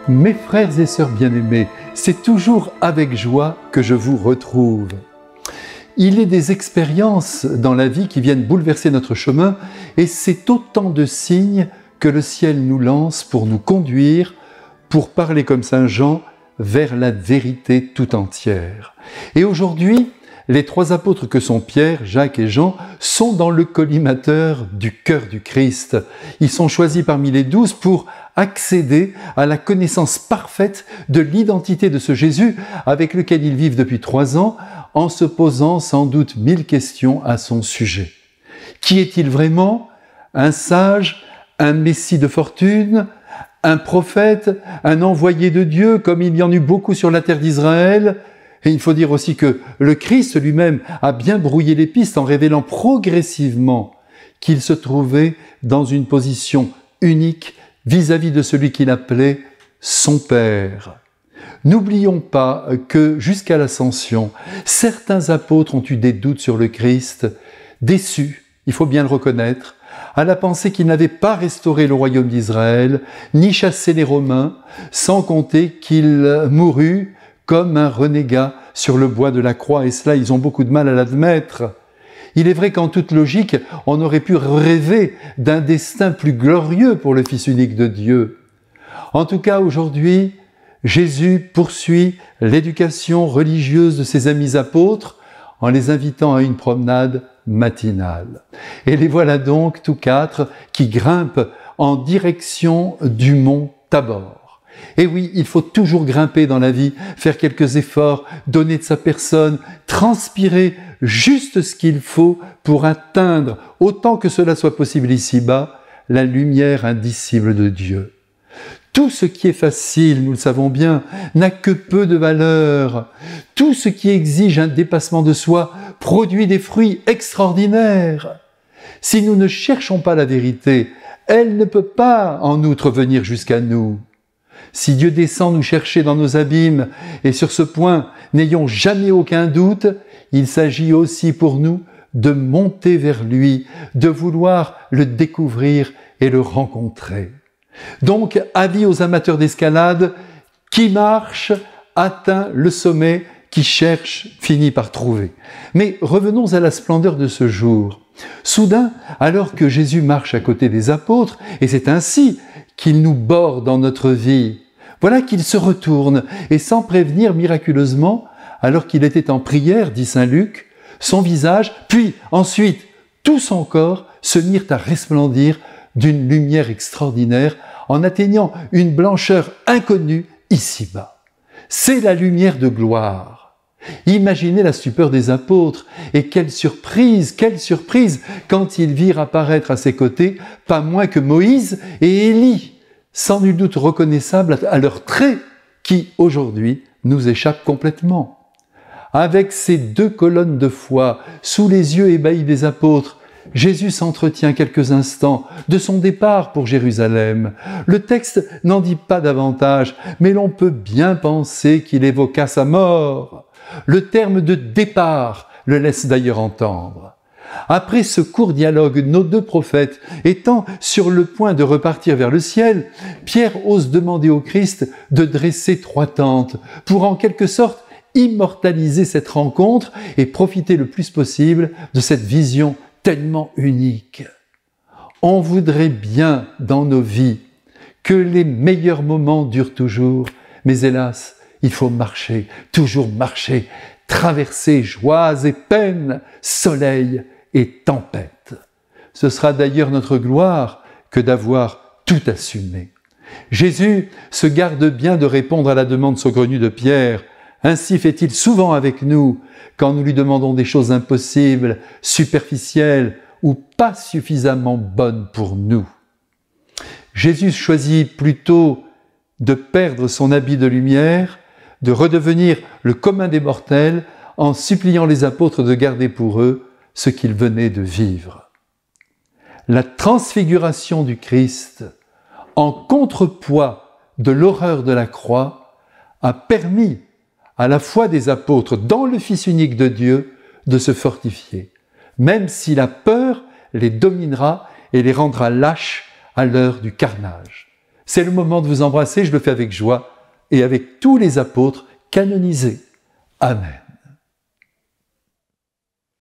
Mes frères et sœurs bien-aimés, c'est toujours avec joie que je vous retrouve. Il est des expériences dans la vie qui viennent bouleverser notre chemin et c'est autant de signes que le ciel nous lance pour nous conduire, pour parler comme Saint Jean, vers la vérité tout entière. Et aujourd'hui, les trois apôtres que sont Pierre, Jacques et Jean sont dans le collimateur du cœur du Christ. Ils sont choisis parmi les 12 pour accéder à la connaissance parfaite de l'identité de ce Jésus avec lequel ils vivent depuis 3 ans en se posant sans doute 1000 questions à son sujet. Qui est-il vraiment? Un sage, un messie de fortune, un prophète, un envoyé de Dieu comme il y en eut beaucoup sur la terre d'Israël? Et il faut dire aussi que le Christ lui-même a bien brouillé les pistes en révélant progressivement qu'il se trouvait dans une position unique vis-à-vis de celui qu'il appelait son Père. N'oublions pas que jusqu'à l'Ascension, certains apôtres ont eu des doutes sur le Christ, déçus, il faut bien le reconnaître, à la pensée qu'il n'avait pas restauré le royaume d'Israël, ni chassé les Romains, sans compter qu'il mourut comme un renégat sur le bois de la croix, et cela, ils ont beaucoup de mal à l'admettre. Il est vrai qu'en toute logique, on aurait pu rêver d'un destin plus glorieux pour le Fils unique de Dieu. En tout cas, aujourd'hui, Jésus poursuit l'éducation religieuse de ses amis apôtres en les invitant à une promenade matinale. Et les voilà donc tous 4 qui grimpent en direction du mont Tabor. Et oui, il faut toujours grimper dans la vie, faire quelques efforts, donner de sa personne, transpirer juste ce qu'il faut pour atteindre, autant que cela soit possible ici-bas, la lumière indicible de Dieu. Tout ce qui est facile, nous le savons bien, n'a que peu de valeur. Tout ce qui exige un dépassement de soi produit des fruits extraordinaires. Si nous ne cherchons pas la vérité, elle ne peut pas en outre venir jusqu'à nous. Si Dieu descend nous chercher dans nos abîmes, et sur ce point, n'ayons jamais aucun doute, il s'agit aussi pour nous de monter vers lui, de vouloir le découvrir et le rencontrer. Donc, avis aux amateurs d'escalade, qui marche atteint le sommet, qui cherche finit par trouver. Mais revenons à la splendeur de ce jour. Soudain, alors que Jésus marche à côté des apôtres, et c'est ainsi qu'il nous borde dans notre vie, voilà qu'il se retourne, et sans prévenir miraculeusement, alors qu'il était en prière, dit saint Luc, son visage, puis ensuite tout son corps se mirent à resplendir d'une lumière extraordinaire en atteignant une blancheur inconnue ici-bas. C'est la lumière de gloire. Imaginez la stupeur des apôtres et quelle surprise quand ils virent apparaître à ses côtés pas moins que Moïse et Élie, sans nul doute reconnaissables à leurs traits qui aujourd'hui nous échappent complètement. Avec ces 2 colonnes de foi sous les yeux ébahis des apôtres, Jésus s'entretient quelques instants de son départ pour Jérusalem. Le texte n'en dit pas davantage, mais l'on peut bien penser qu'il évoqua sa mort. Le terme de départ le laisse d'ailleurs entendre. Après ce court dialogue, nos 2 prophètes étant sur le point de repartir vers le ciel, Pierre ose demander au Christ de dresser 3 tentes pour en quelque sorte immortaliser cette rencontre et profiter le plus possible de cette vision tellement unique. On voudrait bien dans nos vies que les meilleurs moments durent toujours, mais hélas, il faut marcher, toujours marcher, traverser joies et peines, soleil et tempête. Ce sera d'ailleurs notre gloire que d'avoir tout assumé. Jésus se garde bien de répondre à la demande saugrenue de Pierre. Ainsi fait-il souvent avec nous quand nous lui demandons des choses impossibles, superficielles ou pas suffisamment bonnes pour nous. Jésus choisit plutôt de perdre son habit de lumière, de redevenir le commun des mortels en suppliant les apôtres de garder pour eux ce qu'ils venaient de vivre. La transfiguration du Christ, en contrepoids de l'horreur de la croix, a permis à la foi des apôtres dans le Fils unique de Dieu de se fortifier, même si la peur les dominera et les rendra lâches à l'heure du carnage. C'est le moment de vous embrasser, je le fais avec joie et avec tous les apôtres canonisés. Amen.